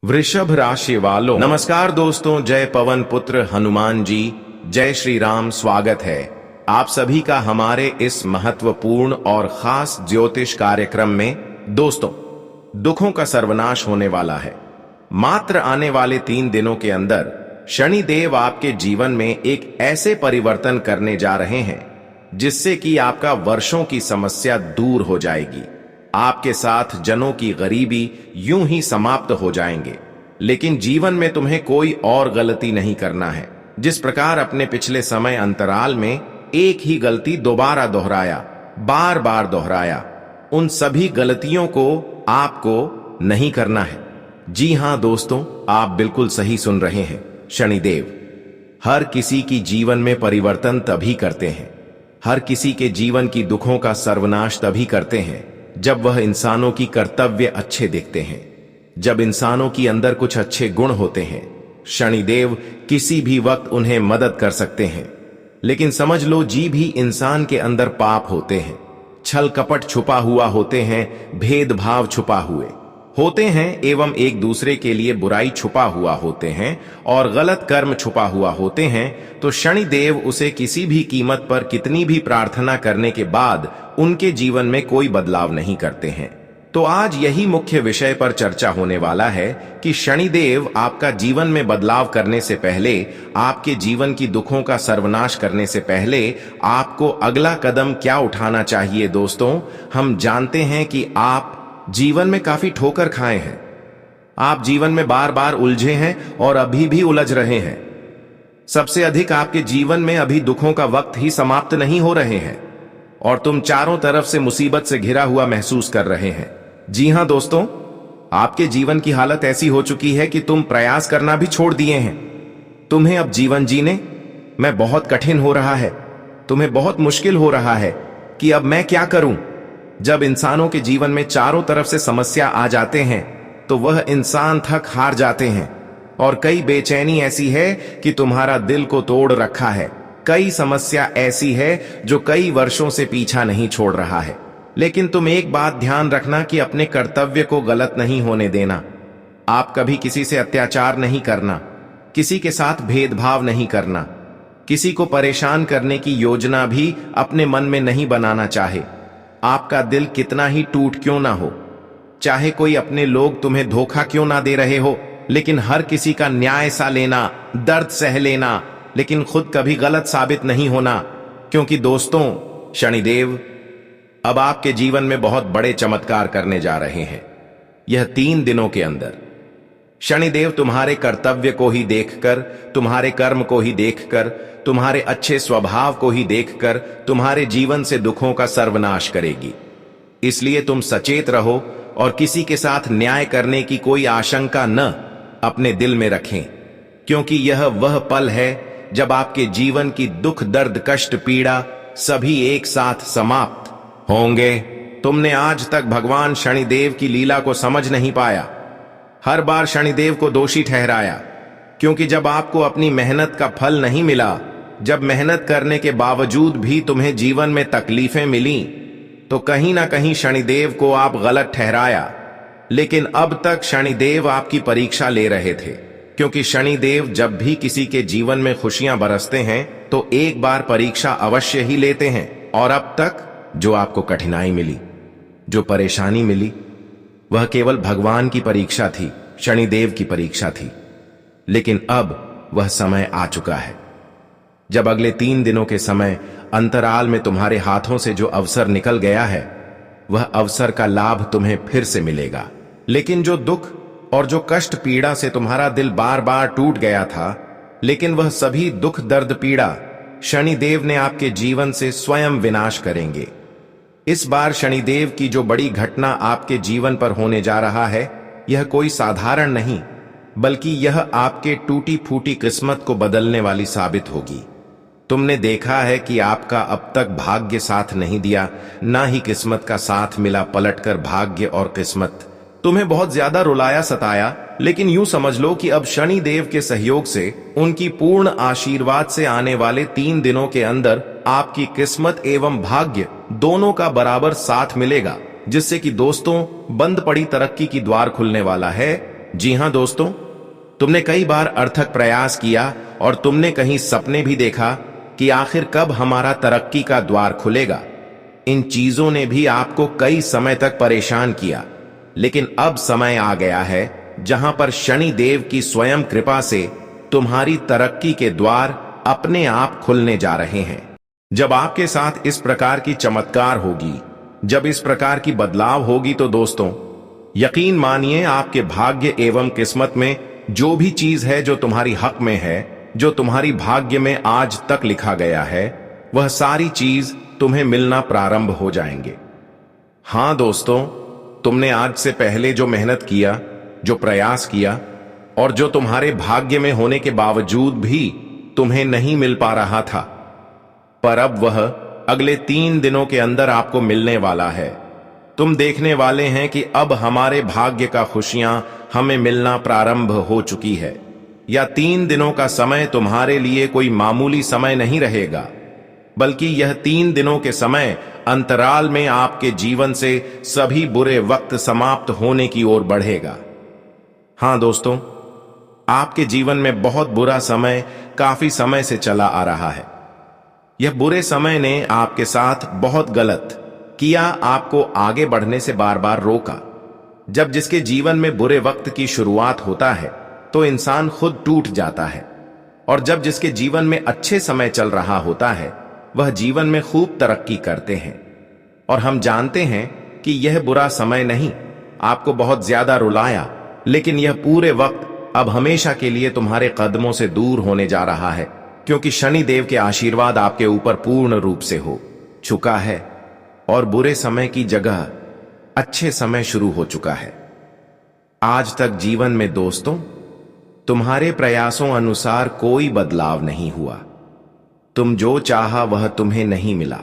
वृषभ राशि वालों, नमस्कार दोस्तों। जय पवन पुत्र हनुमान जी, जय श्री राम। स्वागत है आप सभी का हमारे इस महत्वपूर्ण और खास ज्योतिष कार्यक्रम में। दोस्तों, दुखों का सर्वनाश होने वाला है। मात्र आने वाले 3 दिनों के अंदर शनिदेव आपके जीवन में एक ऐसे परिवर्तन करने जा रहे हैं जिससे कि आपका वर्षों की समस्या दूर हो जाएगी। आपके साथ जनों की गरीबी यूं ही समाप्त हो जाएंगे। लेकिन जीवन में तुम्हें कोई और गलती नहीं करना है। जिस प्रकार अपने पिछले समय अंतराल में एक ही गलती दोबारा दोहराया, बार बार दोहराया, उन सभी गलतियों को आपको नहीं करना है। जी हां दोस्तों, आप बिल्कुल सही सुन रहे हैं। शनिदेव हर किसी की जीवन में परिवर्तन तभी करते हैं, हर किसी के जीवन की दुखों का सर्वनाश तभी करते हैं जब वह इंसानों की कर्तव्य अच्छे देखते हैं, जब इंसानों की अंदर कुछ अच्छे गुण होते हैं। शनिदेव किसी भी वक्त उन्हें मदद कर सकते हैं। लेकिन समझ लो, जी भी इंसान के अंदर पाप होते हैं, छल कपट छुपा हुआ होते हैं, भेदभाव छुपा हुए होते हैं, एवं एक दूसरे के लिए बुराई छुपा हुआ होते हैं और गलत कर्म छुपा हुआ होते हैं। तो शनिदेव उसे किसी भी कीमत पर कितनी भी प्रार्थना करने के बाद उनके जीवन में कोई बदलाव नहीं करते हैं। तो आज यही मुख्य विषय पर चर्चा होने वाला है कि शनिदेव आपका जीवन में बदलाव करने से पहले, आपके जीवन की दुखों का सर्वनाश करने से पहले आपको अगला कदम क्या उठाना चाहिए। दोस्तों, हम जानते हैं कि आप जीवन में काफी ठोकर खाए हैं, आप जीवन में बार बार उलझे हैं और अभी भी उलझ रहे हैं। सबसे अधिक आपके जीवन में अभी दुखों का वक्त ही समाप्त नहीं हो रहे हैं और तुम चारों तरफ से मुसीबत से घिरा हुआ महसूस कर रहे हैं। जी हां दोस्तों, आपके जीवन की हालत ऐसी हो चुकी है कि तुम प्रयास करना भी छोड़ दिए हैं। तुम्हें अब जीवन जीने में बहुत कठिन हो रहा है, तुम्हें बहुत मुश्किल हो रहा है कि अब मैं क्या करूं। जब इंसानों के जीवन में चारों तरफ से समस्या आ जाते हैं तो वह इंसान थक हार जाते हैं और कई बेचैनी ऐसी है कि तुम्हारा दिल को तोड़ रखा है। कई समस्या ऐसी है जो कई वर्षों से पीछा नहीं छोड़ रहा है। लेकिन तुम एक बात ध्यान रखना कि अपने कर्तव्य को गलत नहीं होने देना। आप कभी किसी से अत्याचार नहीं करना, किसी के साथ भेदभाव नहीं करना, किसी को परेशान करने की योजना भी अपने मन में नहीं बनाना चाहे। आपका दिल कितना ही टूट क्यों ना हो, चाहे कोई अपने लोग तुम्हें धोखा क्यों ना दे रहे हो, लेकिन हर किसी का न्याय सा लेना, दर्द सह लेना, लेकिन खुद कभी गलत साबित नहीं होना। क्योंकि दोस्तों, शनिदेव अब आपके जीवन में बहुत बड़े चमत्कार करने जा रहे हैं। यह 3 दिनों के अंदर शनिदेव तुम्हारे कर्तव्य को ही देखकर, तुम्हारे कर्म को ही देखकर, तुम्हारे अच्छे स्वभाव को ही देखकर तुम्हारे जीवन से दुखों का सर्वनाश करेगी। इसलिए तुम सचेत रहो और किसी के साथ न्याय करने की कोई आशंका न अपने दिल में रखें, क्योंकि यह वह पल है जब आपके जीवन की दुख, दर्द, कष्ट, पीड़ा सभी एक साथ समाप्त होंगे। तुमने आज तक भगवान शनिदेव की लीला को समझ नहीं पाया, हर बार शनिदेव को दोषी ठहराया, क्योंकि जब आपको अपनी मेहनत का फल नहीं मिला, जब मेहनत करने के बावजूद भी तुम्हें जीवन में तकलीफें मिली, तो कहीं ना कहीं शनिदेव को आप गलत ठहराया। लेकिन अब तक शनिदेव आपकी परीक्षा ले रहे थे, क्योंकि शनिदेव जब भी किसी के जीवन में खुशियां बरसते हैं तो एक बार परीक्षा अवश्य ही लेते हैं। और अब तक जो आपको कठिनाई मिली, जो परेशानी मिली, वह केवल भगवान की परीक्षा थी, शनिदेव की परीक्षा थी। लेकिन अब वह समय आ चुका है जब अगले 3 दिनों के समय अंतराल में तुम्हारे हाथों से जो अवसर निकल गया है, वह अवसर का लाभ तुम्हें फिर से मिलेगा। लेकिन जो दुख और जो कष्ट, पीड़ा से तुम्हारा दिल बार बार टूट गया था, लेकिन वह सभी दुख, दर्द, पीड़ा शनिदेव ने आपके जीवन से स्वयं विनाश करेंगे। इस बार शनिदेव की जो बड़ी घटना आपके जीवन पर होने जा रहा है, यह कोई साधारण नहीं, बल्कि यह आपके टूटी फूटी किस्मत को बदलने वाली साबित होगी। तुमने देखा है कि आपका अब तक भाग्य साथ नहीं दिया, ना ही किस्मत का साथ मिला। पलटकर भाग्य और किस्मत तुम्हें बहुत ज्यादा रुलाया, सताया। लेकिन यूं समझ लो कि अब शनिदेव के सहयोग से, उनकी पूर्ण आशीर्वाद से आने वाले 3 दिनों के अंदर आपकी किस्मत एवं भाग्य दोनों का बराबर साथ मिलेगा, जिससे कि दोस्तों, बंद पड़ी तरक्की की द्वार खुलने वाला है जी हाँ दोस्तों, तुमने कई बार अर्थक प्रयास किया और तुमने कहीं सपने भी देखा कि आखिर कब हमारा तरक्की का द्वार खुलेगा। इन चीजों ने भी आपको कई समय तक परेशान किया, लेकिन अब समय आ गया है जहां पर शनि देव की स्वयं कृपा से तुम्हारी तरक्की के द्वार अपने आप खुलने जा रहे हैं। जब आपके साथ इस प्रकार की चमत्कार होगी, जब इस प्रकार की बदलाव होगी, तो दोस्तों यकीन मानिए आपके भाग्य एवं किस्मत में जो भी चीज है जो तुम्हारी हक में है, जो तुम्हारी भाग्य में आज तक लिखा गया है, वह सारी चीज तुम्हें मिलना प्रारंभ हो जाएंगे। हां दोस्तों, तुमने आज से पहले जो मेहनत किया, जो प्रयास किया और जो तुम्हारे भाग्य में होने के बावजूद भी तुम्हें नहीं मिल पा रहा था, पर अब वह अगले 3 दिनों के अंदर आपको मिलने वाला है। तुम देखने वाले हैं कि अब हमारे भाग्य का खुशियां हमें मिलना प्रारंभ हो चुकी है। या 3 दिनों का समय तुम्हारे लिए कोई मामूली समय नहीं रहेगा, बल्कि यह 3 दिनों के समय अंतराल में आपके जीवन से सभी बुरे वक्त समाप्त होने की ओर बढ़ेगा। हां दोस्तों, आपके जीवन में बहुत बुरा समय काफी समय से चला आ रहा है। यह बुरे समय ने आपके साथ बहुत गलत किया, आपको आगे बढ़ने से बार बार रोका। जब जिसके जीवन में बुरे वक्त की शुरुआत होता है तो इंसान खुद टूट जाता है, और जब जिसके जीवन में अच्छे समय चल रहा होता है वह जीवन में खूब तरक्की करते हैं। और हम जानते हैं कि यह बुरा समय नहीं आपको बहुत ज्यादा रुलाया, लेकिन यह पूरे वक्त अब हमेशा के लिए तुम्हारे कदमों से दूर होने जा रहा है, क्योंकि शनि देव के आशीर्वाद आपके ऊपर पूर्ण रूप से हो चुका है और बुरे समय की जगह अच्छे समय शुरू हो चुका है। आज तक जीवन में दोस्तों तुम्हारे प्रयासों अनुसार कोई बदलाव नहीं हुआ। तुम जो चाहा वह तुम्हें नहीं मिला।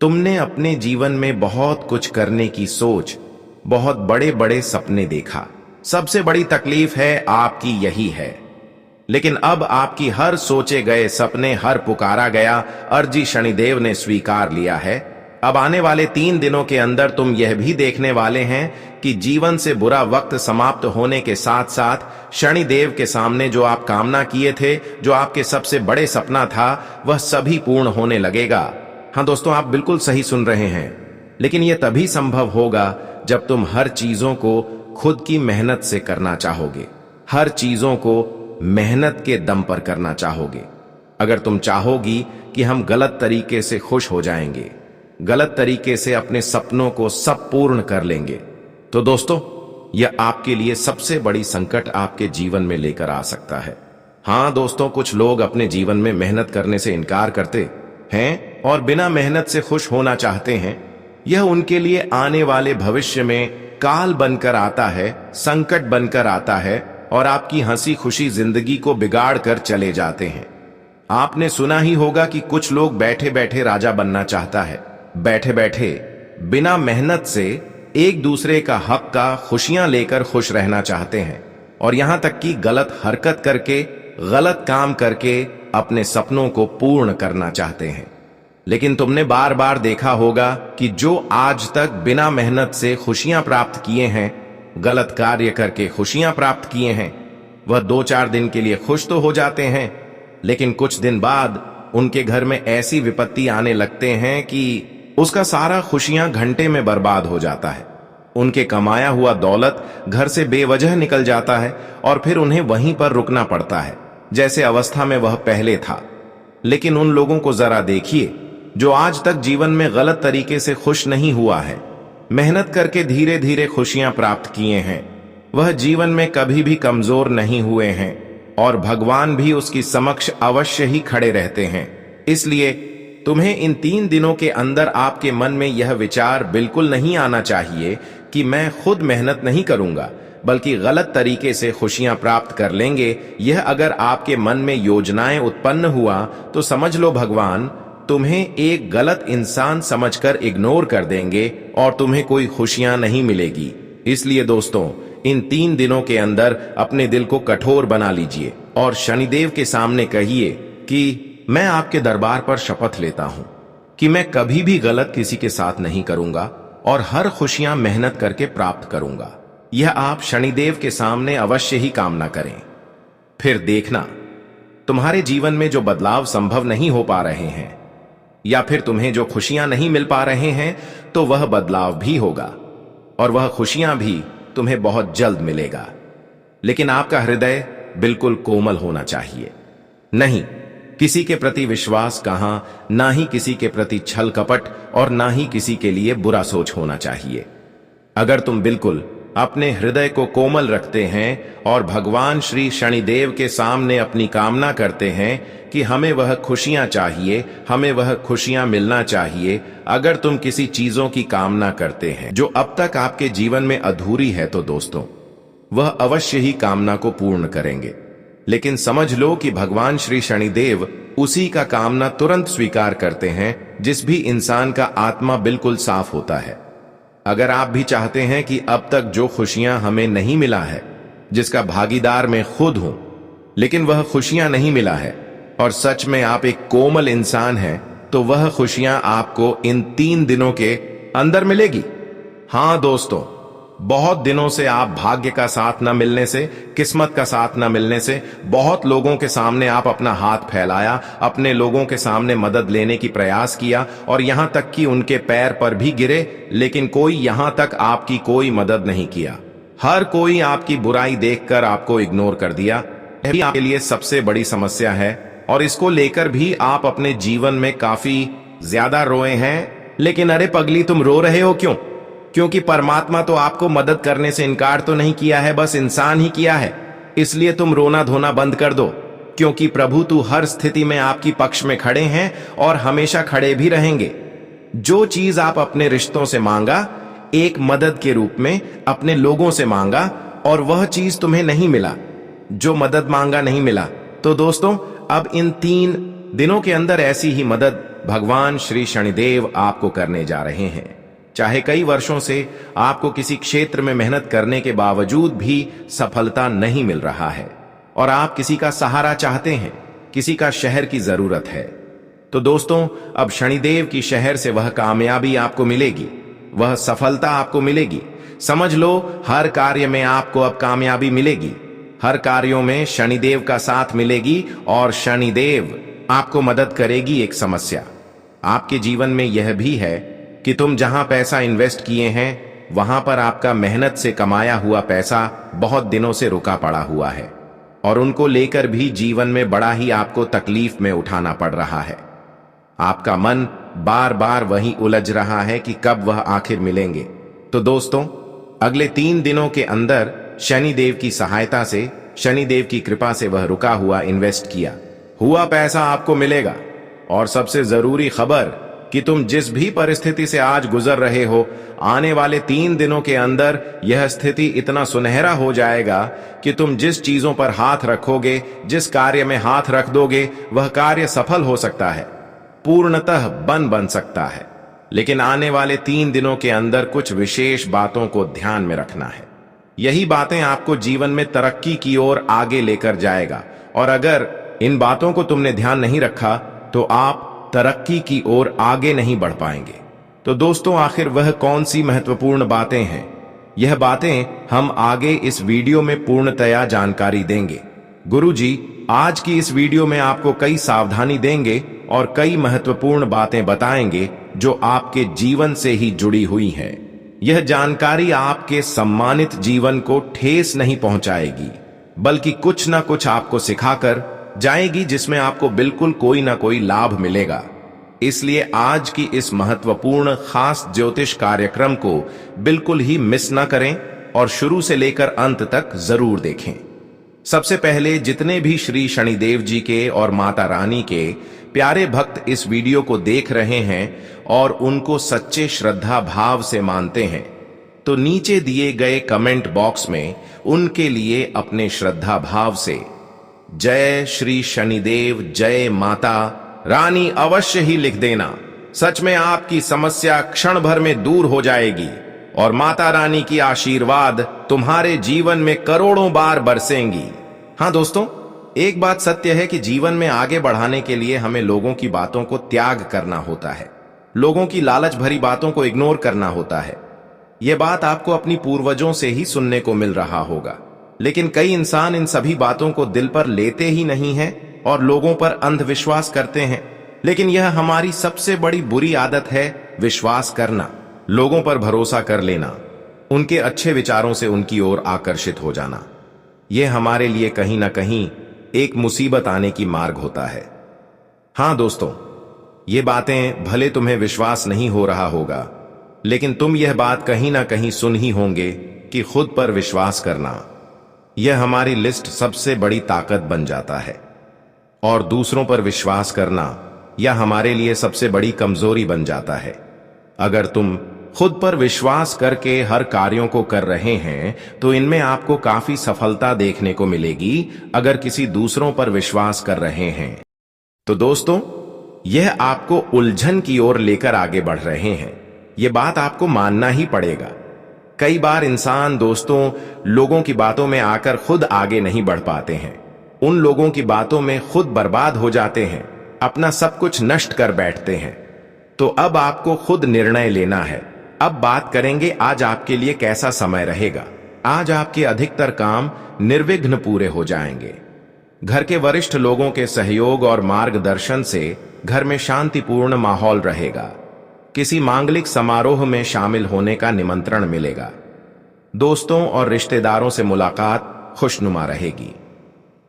तुमने अपने जीवन में बहुत कुछ करने की सोच, बहुत बड़े बड़े सपने देखा। सबसे बड़ी तकलीफ है आपकी यही है, लेकिन अब आपकी हर सोचे गए सपने, हर पुकारा गया अर्जी शनिदेव ने स्वीकार लिया है। अब आने वाले 3 दिनों के अंदर तुम यह भी देखने वाले हैं कि जीवन से बुरा वक्त समाप्त होने के साथ साथ शनि देव के सामने जो आप कामना किए थे, जो आपके सबसे बड़े सपना था, वह सभी पूर्ण होने लगेगा। हाँ दोस्तों, आप बिल्कुल सही सुन रहे हैं, लेकिन यह तभी संभव होगा जब तुम हर चीजों को खुद की मेहनत से करना चाहोगे, हर चीजों को मेहनत के दम पर करना चाहोगे। अगर तुम चाहोगी कि हम गलत तरीके से खुश हो जाएंगे, गलत तरीके से अपने सपनों को सब पूर्ण कर लेंगे, तो दोस्तों यह आपके लिए सबसे बड़ी संकट आपके जीवन में लेकर आ सकता है। हां दोस्तों, कुछ लोग अपने जीवन में मेहनत करने से इनकार करते हैं और बिना मेहनत से खुश होना चाहते हैं। यह उनके लिए आने वाले भविष्य में काल बनकर आता है, संकट बनकर आता है और आपकी हंसी खुशी जिंदगी को बिगाड़ कर चले जाते हैं। आपने सुना ही होगा कि कुछ लोग बैठे बैठे राजा बनना चाहता है, बैठे बैठे बिना मेहनत से एक दूसरे का हक का खुशियां लेकर खुश रहना चाहते हैं, और यहां तक कि गलत हरकत करके, गलत काम करके अपने सपनों को पूर्ण करना चाहते हैं। लेकिन तुमने बार बार देखा होगा कि जो आज तक बिना मेहनत से खुशियां प्राप्त किए हैं, गलत कार्य करके खुशियां प्राप्त किए हैं, वह 2-4 दिन के लिए खुश तो हो जाते हैं, लेकिन कुछ दिन बाद उनके घर में ऐसी विपत्ति आने लगते हैं कि उसका सारा खुशियां घंटे में बर्बाद हो जाता है। उनके कमाया हुआ दौलत घर से बेवजह निकल जाता है और फिर उन्हें वहीं पर रुकना पड़ता है जैसे अवस्था में वह पहले था। लेकिन उन लोगों को जरा देखिए जो आज तक जीवन में गलत तरीके से खुश नहीं हुआ है, मेहनत करके धीरे धीरे खुशियां प्राप्त किए हैं, वह जीवन में कभी भी कमजोर नहीं हुए हैं और भगवान भी उसकी समक्ष अवश्य ही खड़े रहते हैं। इसलिए तुम्हें इन 3 दिनों के अंदर आपके मन में यह विचार बिल्कुल नहीं आना चाहिए कि मैं खुद मेहनत नहीं करूंगा, बल्कि गलत तरीके से खुशियां प्राप्त कर लेंगे। यह अगर आपके मन में योजनाएं उत्पन्न हुआ तो समझ लो भगवान तुम्हें एक गलत इंसान समझकर इग्नोर कर देंगे और तुम्हें कोई खुशियां नहीं मिलेगी। इसलिए दोस्तों, इन 3 दिनों के अंदर अपने दिल को कठोर बना लीजिए और शनिदेव के सामने कहिए कि मैं आपके दरबार पर शपथ लेता हूं कि मैं कभी भी गलत किसी के साथ नहीं करूंगा और हर खुशियां मेहनत करके प्राप्त करूंगा। यह आप शनिदेव के सामने अवश्य ही कामना करें। फिर देखना, तुम्हारे जीवन में जो बदलाव संभव नहीं हो पा रहे हैं या फिर तुम्हें जो खुशियां नहीं मिल पा रहे हैं, तो वह बदलाव भी होगा और वह खुशियां भी तुम्हें बहुत जल्द मिलेगा। लेकिन आपका हृदय बिल्कुल कोमल होना चाहिए। नहीं किसी के प्रति विश्वास कहां, ना ही किसी के प्रति छल कपट और ना ही किसी के लिए बुरा सोच होना चाहिए। अगर तुम बिल्कुल अपने हृदय को कोमल रखते हैं और भगवान श्री शनिदेव के सामने अपनी कामना करते हैं कि हमें वह खुशियां चाहिए, हमें वह खुशियां मिलना चाहिए, अगर तुम किसी चीजों की कामना करते हैं जो अब तक आपके जीवन में अधूरी है, तो दोस्तों वह अवश्य ही कामना को पूर्ण करेंगे। लेकिन समझ लो कि भगवान श्री शनिदेव उसी का कामना तुरंत स्वीकार करते हैं जिस भी इंसान का आत्मा बिल्कुल साफ होता है। अगर आप भी चाहते हैं कि अब तक जो खुशियां हमें नहीं मिला है, जिसका भागीदार मैं खुद हूं, लेकिन वह खुशियां नहीं मिला है और सच में आप एक कोमल इंसान हैं, तो वह खुशियां आपको इन 3 दिनों के अंदर मिलेगी। हां दोस्तों, बहुत दिनों से आप भाग्य का साथ न मिलने से, किस्मत का साथ न मिलने से, बहुत लोगों के सामने आप अपना हाथ फैलाया, अपने लोगों के सामने मदद लेने की प्रयास किया और यहां तक कि उनके पैर पर भी गिरे, लेकिन कोई यहां तक आपकी कोई मदद नहीं किया। हर कोई आपकी बुराई देखकर आपको इग्नोर कर दिया। यह भी आपके लिए सबसे बड़ी समस्या है और इसको लेकर भी आप अपने जीवन में काफी ज्यादा रोए हैं। लेकिन अरे पगली, तुम रो रहे हो क्यों? क्योंकि परमात्मा तो आपको मदद करने से इनकार तो नहीं किया है, बस इंसान ही किया है। इसलिए तुम रोना धोना बंद कर दो, क्योंकि प्रभु तू हर स्थिति में आपकी पक्ष में खड़े हैं और हमेशा खड़े भी रहेंगे। जो चीज आप अपने रिश्तों से मांगा, एक मदद के रूप में अपने लोगों से मांगा और वह चीज तुम्हें नहीं मिला, जो मदद मांगा नहीं मिला, तो दोस्तों अब इन 3 दिनों के अंदर ऐसी ही मदद भगवान श्री शनिदेव आपको करने जा रहे हैं। चाहे कई वर्षों से आपको किसी क्षेत्र में मेहनत करने के बावजूद भी सफलता नहीं मिल रहा है और आप किसी का सहारा चाहते हैं, किसी का शहर की जरूरत है, तो दोस्तों अब शनिदेव की शहर से वह कामयाबी आपको मिलेगी, वह सफलता आपको मिलेगी। समझ लो, हर कार्य में आपको अब कामयाबी मिलेगी, हर कार्यों में शनिदेव का साथ मिलेगी और शनिदेव आपको मदद करेगी। एक समस्या आपके जीवन में यह भी है कि तुम जहां पैसा इन्वेस्ट किए हैं, वहां पर आपका मेहनत से कमाया हुआ पैसा बहुत दिनों से रुका पड़ा हुआ है और उनको लेकर भी जीवन में बड़ा ही आपको तकलीफ में उठाना पड़ रहा है। आपका मन बार बार वहीं उलझ रहा है कि कब वह आखिर मिलेंगे। तो दोस्तों अगले 3 दिनों के अंदर शनिदेव की सहायता से, शनिदेव की कृपा से वह रुका हुआ इन्वेस्ट किया हुआ पैसा आपको मिलेगा। और सबसे जरूरी खबर कि तुम जिस भी परिस्थिति से आज गुजर रहे हो, आने वाले 3 दिनों के अंदर यह स्थिति इतना सुनहरा हो जाएगा कि तुम जिस चीजों पर हाथ रखोगे, जिस कार्य में हाथ रख दोगे, वह कार्य सफल हो सकता है, पूर्णतः बन सकता है। लेकिन आने वाले 3 दिनों के अंदर कुछ विशेष बातों को ध्यान में रखना है। यही बातें आपको जीवन में तरक्की की ओर आगे लेकर जाएगा और अगर इन बातों को तुमने ध्यान नहीं रखा तो आप तरक्की की ओर आगे नहीं बढ़ पाएंगे। तो दोस्तों आखिर वह कौन सी महत्वपूर्ण बातें हैं? यह बातें हम आगे इस वीडियो में पूर्णतया जानकारी देंगे। गुरुजी आज की इस वीडियो में आपको कई सावधानी देंगे और कई महत्वपूर्ण बातें बताएंगे जो आपके जीवन से ही जुड़ी हुई हैं। यह जानकारी आपके सम्मानित जीवन को ठेस नहीं पहुंचाएगी, बल्कि कुछ ना कुछ आपको सिखाकर जाएगी, जिसमें आपको बिल्कुल कोई ना कोई लाभ मिलेगा। इसलिए आज की इस महत्वपूर्ण खास ज्योतिष कार्यक्रम को बिल्कुल ही मिस ना करें और शुरू से लेकर अंत तक जरूर देखें। सबसे पहले जितने भी श्री शनिदेव जी के और माता रानी के प्यारे भक्त इस वीडियो को देख रहे हैं और उनको सच्चे श्रद्धा भाव से मानते हैं, तो नीचे दिए गए कमेंट बॉक्स में उनके लिए अपने श्रद्धा भाव से जय श्री शनिदेव, जय माता रानी अवश्य ही लिख देना। सच में आपकी समस्या क्षण भर में दूर हो जाएगी और माता रानी की आशीर्वाद तुम्हारे जीवन में करोड़ों बार बरसेंगी। हाँ दोस्तों, एक बात सत्य है कि जीवन में आगे बढ़ाने के लिए हमें लोगों की बातों को त्याग करना होता है, लोगों की लालच भरी बातों को इग्नोर करना होता है। ये बात आपको अपनी पूर्वजों से ही सुनने को मिल रहा होगा, लेकिन कई इंसान इन सभी बातों को दिल पर लेते ही नहीं हैं और लोगों पर अंधविश्वास करते हैं। लेकिन यह हमारी सबसे बड़ी बुरी आदत है, विश्वास करना, लोगों पर भरोसा कर लेना, उनके अच्छे विचारों से उनकी ओर आकर्षित हो जाना। यह हमारे लिए कहीं ना कहीं एक मुसीबत आने की मार्ग होता है। हां दोस्तों, ये बातें भले तुम्हें विश्वास नहीं हो रहा होगा, लेकिन तुम यह बात कहीं ना कहीं सुन ही होंगे कि खुद पर विश्वास करना यह हमारी लिस्ट सबसे बड़ी ताकत बन जाता है और दूसरों पर विश्वास करना यह हमारे लिए सबसे बड़ी कमजोरी बन जाता है। अगर तुम खुद पर विश्वास करके हर कार्यों को कर रहे हैं तो इनमें आपको काफी सफलता देखने को मिलेगी। अगर किसी दूसरों पर विश्वास कर रहे हैं तो दोस्तों, यह आपको उलझन की ओर लेकर आगे बढ़ रहे हैं। यह बात आपको मानना ही पड़ेगा। कई बार इंसान दोस्तों, लोगों की बातों में आकर खुद आगे नहीं बढ़ पाते हैं, उन लोगों की बातों में खुद बर्बाद हो जाते हैं, अपना सब कुछ नष्ट कर बैठते हैं। तो अब आपको खुद निर्णय लेना है। अब बात करेंगे आज आपके लिए कैसा समय रहेगा। आज आपके अधिकतर काम निर्विघ्न पूरे हो जाएंगे। घर के वरिष्ठ लोगों के सहयोग और मार्गदर्शन से घर में शांतिपूर्ण माहौल रहेगा। किसी मांगलिक समारोह में शामिल होने का निमंत्रण मिलेगा। दोस्तों और रिश्तेदारों से मुलाकात खुशनुमा रहेगी।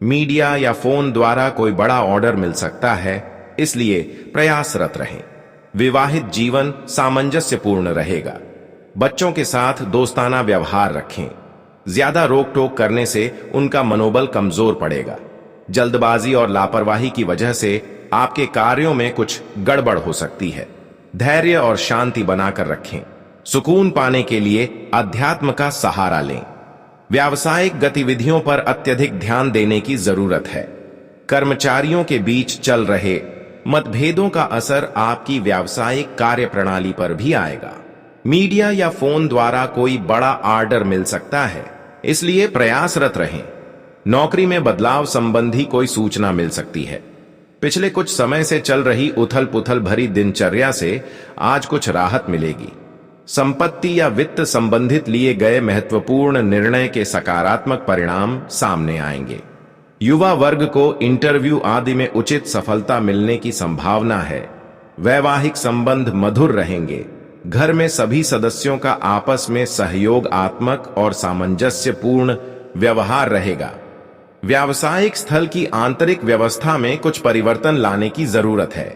मीडिया या फोन द्वारा कोई बड़ा ऑर्डर मिल सकता है, इसलिए प्रयासरत रहें। विवाहित जीवन सामंजस्यपूर्ण रहेगा। बच्चों के साथ दोस्ताना व्यवहार रखें। ज्यादा रोक टोक करने से उनका मनोबल कमजोर पड़ेगा। जल्दबाजी और लापरवाही की वजह से आपके कार्यों में कुछ गड़बड़ हो सकती है। धैर्य और शांति बनाकर रखें। सुकून पाने के लिए अध्यात्म का सहारा लें। व्यावसायिक गतिविधियों पर अत्यधिक ध्यान देने की जरूरत है। कर्मचारियों के बीच चल रहे मतभेदों का असर आपकी व्यावसायिक कार्यप्रणाली पर भी आएगा। मीडिया या फोन द्वारा कोई बड़ा ऑर्डर मिल सकता है, इसलिए प्रयासरत रहें। नौकरी में बदलाव संबंधी कोई सूचना मिल सकती है। पिछले कुछ समय से चल रही उथल पुथल भरी दिनचर्या से आज कुछ राहत मिलेगी। संपत्ति या वित्त संबंधित लिए गए महत्वपूर्ण निर्णय के सकारात्मक परिणाम सामने आएंगे। युवा वर्ग को इंटरव्यू आदि में उचित सफलता मिलने की संभावना है। वैवाहिक संबंध मधुर रहेंगे। घर में सभी सदस्यों का आपस में सहयोगात्मक और सामंजस्यपूर्ण व्यवहार रहेगा। व्यावसायिक स्थल की आंतरिक व्यवस्था में कुछ परिवर्तन लाने की जरूरत है।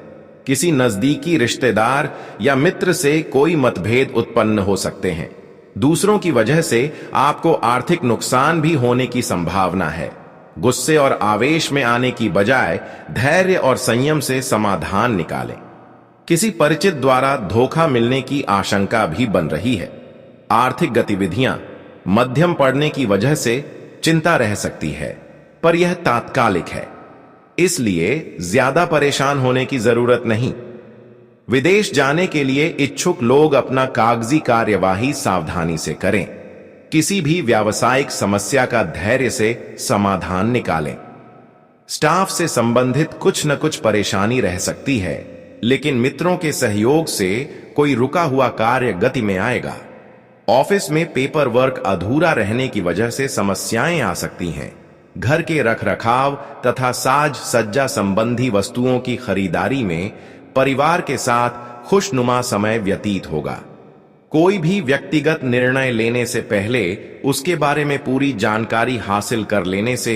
किसी नजदीकी रिश्तेदार या मित्र से कोई मतभेद उत्पन्न हो सकते हैं। दूसरों की वजह से आपको आर्थिक नुकसान भी होने की संभावना है। गुस्से और आवेश में आने की बजाय धैर्य और संयम से समाधान निकालें। किसी परिचित द्वारा धोखा मिलने की आशंका भी बन रही है। आर्थिक गतिविधियां मध्यम पड़ने की वजह से चिंता रह सकती है, पर यह तात्कालिक है, इसलिए ज्यादा परेशान होने की जरूरत नहीं। विदेश जाने के लिए इच्छुक लोग अपना कागजी कार्यवाही सावधानी से करें। किसी भी व्यावसायिक समस्या का धैर्य से समाधान निकालें। स्टाफ से संबंधित कुछ न कुछ परेशानी रह सकती है, लेकिन मित्रों के सहयोग से कोई रुका हुआ कार्य गति में आएगा। ऑफिस में पेपर वर्क अधूरा रहने की वजह से समस्याएं आ सकती हैं। घर के रखरखाव तथा साज सज्जा संबंधी वस्तुओं की खरीदारी में परिवार के साथ खुशनुमा समय व्यतीत होगा। कोई भी व्यक्तिगत निर्णय लेने से पहले उसके बारे में पूरी जानकारी हासिल कर लेने से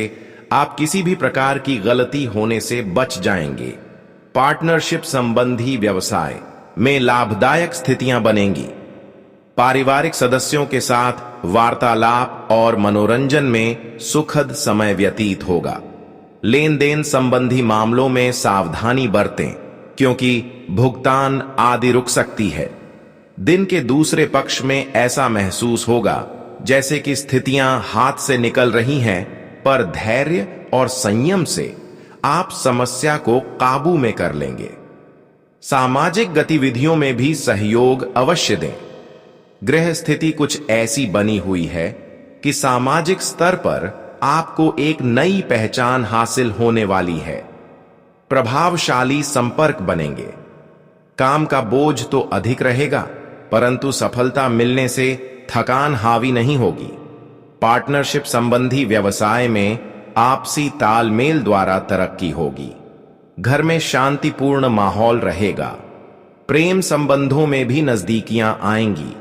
आप किसी भी प्रकार की गलती होने से बच जाएंगे। पार्टनरशिप संबंधी व्यवसाय में लाभदायक स्थितियां बनेंगी। पारिवारिक सदस्यों के साथ वार्तालाप और मनोरंजन में सुखद समय व्यतीत होगा। लेन देन संबंधी मामलों में सावधानी बरतें, क्योंकि भुगतान आदि रुक सकती है। दिन के दूसरे पक्ष में ऐसा महसूस होगा जैसे कि स्थितियां हाथ से निकल रही हैं, पर धैर्य और संयम से आप समस्या को काबू में कर लेंगे। सामाजिक गतिविधियों में भी सहयोग अवश्य दें। गृह स्थिति कुछ ऐसी बनी हुई है कि सामाजिक स्तर पर आपको एक नई पहचान हासिल होने वाली है। प्रभावशाली संपर्क बनेंगे। काम का बोझ तो अधिक रहेगा, परंतु सफलता मिलने से थकान हावी नहीं होगी। पार्टनरशिप संबंधी व्यवसाय में आपसी तालमेल द्वारा तरक्की होगी। घर में शांतिपूर्ण माहौल रहेगा। प्रेम संबंधों में भी नजदीकियां आएंगी।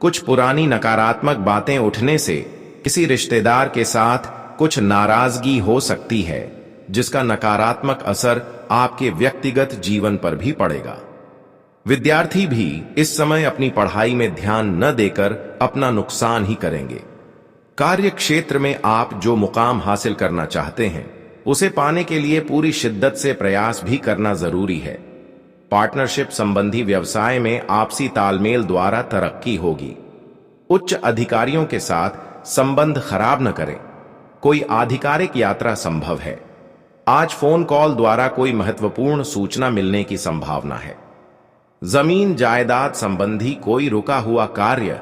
कुछ पुरानी नकारात्मक बातें उठने से किसी रिश्तेदार के साथ कुछ नाराजगी हो सकती है, जिसका नकारात्मक असर आपके व्यक्तिगत जीवन पर भी पड़ेगा। विद्यार्थी भी इस समय अपनी पढ़ाई में ध्यान न देकर अपना नुकसान ही करेंगे। कार्य क्षेत्र में आप जो मुकाम हासिल करना चाहते हैं, उसे पाने के लिए पूरी शिद्दत से प्रयास भी करना जरूरी है। पार्टनरशिप संबंधी व्यवसाय में आपसी तालमेल द्वारा तरक्की होगी। उच्च अधिकारियों के साथ संबंध खराब न करें। कोई आधिकारिक यात्रा संभव है। आज फोन कॉल द्वारा कोई महत्वपूर्ण सूचना मिलने की संभावना है। जमीन जायदाद संबंधी कोई रुका हुआ कार्य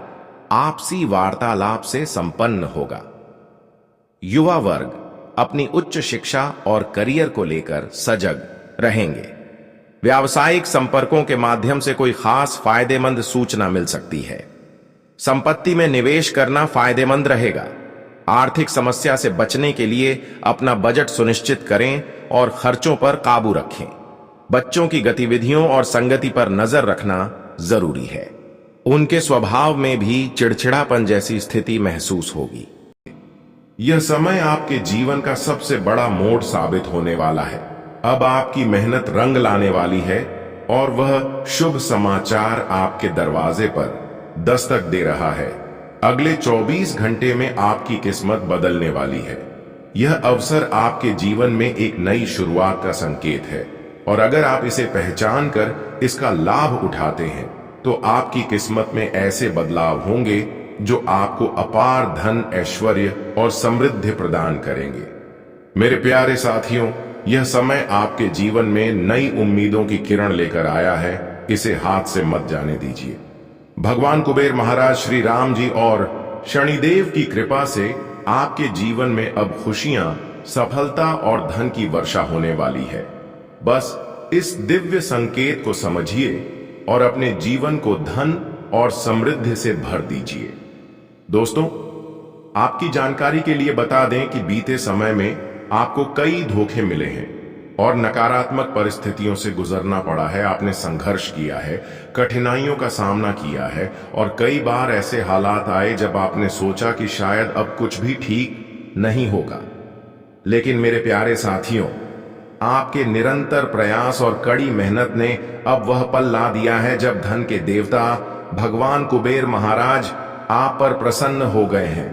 आपसी वार्तालाप से संपन्न होगा। युवा वर्ग अपनी उच्च शिक्षा और करियर को लेकर सजग रहेंगे। व्यावसायिक संपर्कों के माध्यम से कोई खास फायदेमंद सूचना मिल सकती है। संपत्ति में निवेश करना फायदेमंद रहेगा। आर्थिक समस्या से बचने के लिए अपना बजट सुनिश्चित करें और खर्चों पर काबू रखें। बच्चों की गतिविधियों और संगति पर नजर रखना जरूरी है। उनके स्वभाव में भी चिड़चिड़ापन जैसी स्थिति महसूस होगी। यह समय आपके जीवन का सबसे बड़ा मोड़ साबित होने वाला है। अब आपकी मेहनत रंग लाने वाली है और वह शुभ समाचार आपके दरवाजे पर दस्तक दे रहा है। अगले 24 घंटे में आपकी किस्मत बदलने वाली है। यह अवसर आपके जीवन में एक नई शुरुआत का संकेत है और अगर आप इसे पहचान कर इसका लाभ उठाते हैं तो आपकी किस्मत में ऐसे बदलाव होंगे जो आपको अपार धन, ऐश्वर्य और समृद्धि प्रदान करेंगे। मेरे प्यारे साथियों, यह समय आपके जीवन में नई उम्मीदों की किरण लेकर आया है। इसे हाथ से मत जाने दीजिए। भगवान कुबेर महाराज श्री राम जी और शनिदेव की कृपा से आपके जीवन में अब खुशियां, सफलता और धन की वर्षा होने वाली है। बस इस दिव्य संकेत को समझिए और अपने जीवन को धन और समृद्धि से भर दीजिए। दोस्तों, आपकी जानकारी के लिए बता दें कि बीते समय में आपको कई धोखे मिले हैं और नकारात्मक परिस्थितियों से गुजरना पड़ा है। आपने संघर्ष किया है, कठिनाइयों का सामना किया है और कई बार ऐसे हालात आए जब आपने सोचा कि शायद अब कुछ भी ठीक नहीं होगा। लेकिन मेरे प्यारे साथियों, आपके निरंतर प्रयास और कड़ी मेहनत ने अब वह पल ला दिया है जब धन के देवता भगवान कुबेर महाराज आप पर प्रसन्न हो गए हैं।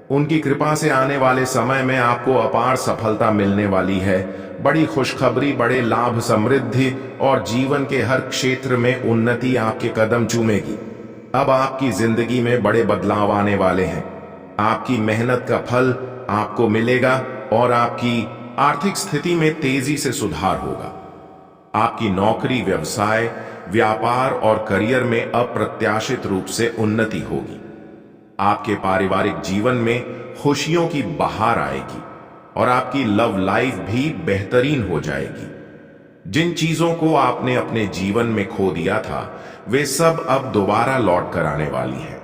उनकी कृपा से आने वाले समय में आपको अपार सफलता मिलने वाली है। बड़ी खुशखबरी, बड़े लाभ, समृद्धि और जीवन के हर क्षेत्र में उन्नति आपके कदम चूमेगी। अब आपकी जिंदगी में बड़े बदलाव आने वाले हैं। आपकी मेहनत का फल आपको मिलेगा और आपकी आर्थिक स्थिति में तेजी से सुधार होगा। आपकी नौकरी, व्यवसाय, व्यापार और करियर में अप्रत्याशित रूप से उन्नति होगी। आपके पारिवारिक जीवन में खुशियों की बहार आएगी और आपकी लव लाइफ भी बेहतरीन हो जाएगी। जिन चीजों को आपने अपने जीवन में खो दिया था, वे सब अब दोबारा लौट कर आने वाली है।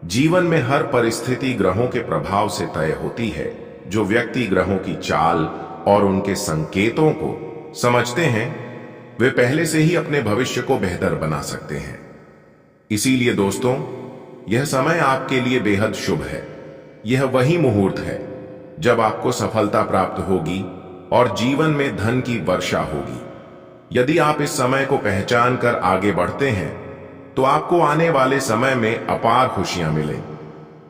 जीवन में हर परिस्थिति ग्रहों के प्रभाव से तय होती है। जो व्यक्ति ग्रहों की चाल और उनके संकेतों को समझते हैं, वे पहले से ही अपने भविष्य को बेहतर बना सकते हैं। इसीलिए दोस्तों, यह समय आपके लिए बेहद शुभ है। यह वही मुहूर्त है जब आपको सफलता प्राप्त होगी और जीवन में धन की वर्षा होगी। यदि आप इस समय को पहचान कर आगे बढ़ते हैं तो आपको आने वाले समय में अपार खुशियां मिलें।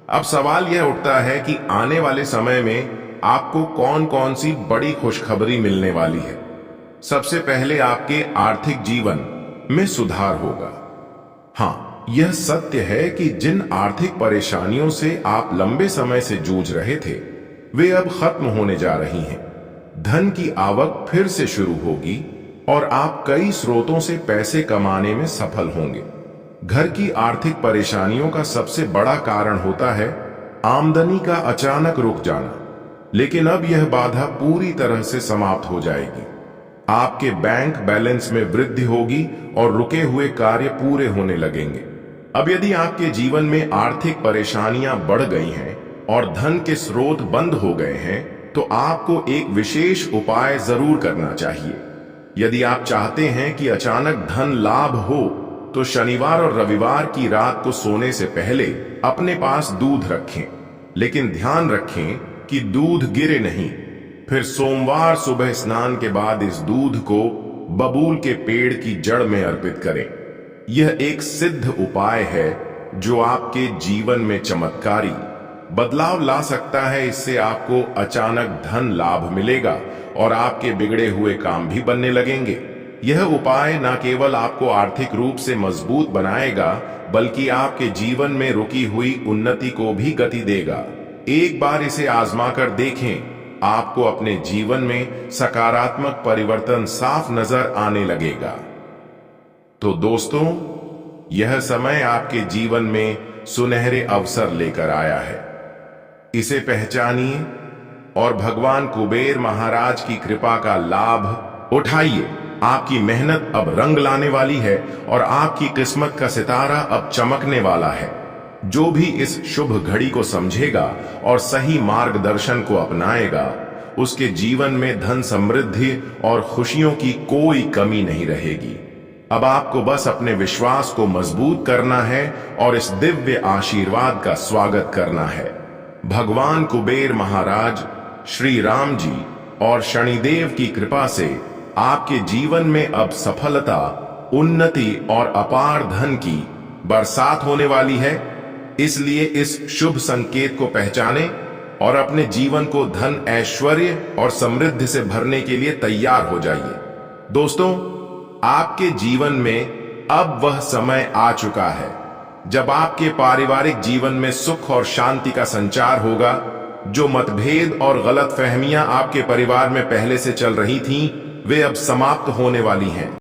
अब सवाल यह उठता है कि आने वाले समय में आपको कौन कौन सी बड़ी खुशखबरी मिलने वाली है। सबसे पहले आपके आर्थिक जीवन में सुधार होगा। हाँ, यह सत्य है कि जिन आर्थिक परेशानियों से आप लंबे समय से जूझ रहे थे, वे अब खत्म होने जा रही हैं। धन की आवक फिर से शुरू होगी और आप कई स्रोतों से पैसे कमाने में सफल होंगे। घर की आर्थिक परेशानियों का सबसे बड़ा कारण होता है आमदनी का अचानक रुक जाना, लेकिन अब यह बाधा पूरी तरह से समाप्त हो जाएगी। आपके बैंक बैलेंस में वृद्धि होगी और रुके हुए कार्य पूरे होने लगेंगे। अब यदि आपके जीवन में आर्थिक परेशानियां बढ़ गई हैं और धन के स्रोत बंद हो गए हैं, तो आपको एक विशेष उपाय जरूर करना चाहिए। यदि आप चाहते हैं कि अचानक धन लाभ हो, तो शनिवार और रविवार की रात को सोने से पहले अपने पास दूध रखें, लेकिन ध्यान रखें कि दूध गिरे नहीं। फिर सोमवार सुबह स्नान के बाद इस दूध को बबूल के पेड़ की जड़ में अर्पित करें। यह एक सिद्ध उपाय है जो आपके जीवन में चमत्कारी बदलाव ला सकता है। इससे आपको अचानक धन लाभ मिलेगा और आपके बिगड़े हुए काम भी बनने लगेंगे। यह उपाय न केवल आपको आर्थिक रूप से मजबूत बनाएगा, बल्कि आपके जीवन में रुकी हुई उन्नति को भी गति देगा। एक बार इसे आजमा कर देखें, आपको अपने जीवन में सकारात्मक परिवर्तन साफ नजर आने लगेगा। तो दोस्तों, यह समय आपके जीवन में सुनहरे अवसर लेकर आया है। इसे पहचानिए और भगवान कुबेर महाराज की कृपा का लाभ उठाइए। आपकी मेहनत अब रंग लाने वाली है और आपकी किस्मत का सितारा अब चमकने वाला है। जो भी इस शुभ घड़ी को समझेगा और सही मार्गदर्शन को अपनाएगा, उसके जीवन में धन, समृद्धि और खुशियों की कोई कमी नहीं रहेगी। अब आपको बस अपने विश्वास को मजबूत करना है और इस दिव्य आशीर्वाद का स्वागत करना है। भगवान कुबेर महाराज, श्री राम जी और शनिदेव की कृपा से आपके जीवन में अब सफलता, उन्नति और अपार धन की बरसात होने वाली है। इसलिए इस शुभ संकेत को पहचानें और अपने जीवन को धन, ऐश्वर्य और समृद्धि से भरने के लिए तैयार हो जाइए। दोस्तों, आपके जीवन में अब वह समय आ चुका है जब आपके पारिवारिक जीवन में सुख और शांति का संचार होगा। जो मतभेद और गलतफहमियां आपके परिवार में पहले से चल रही थीं, वे अब समाप्त होने वाली हैं।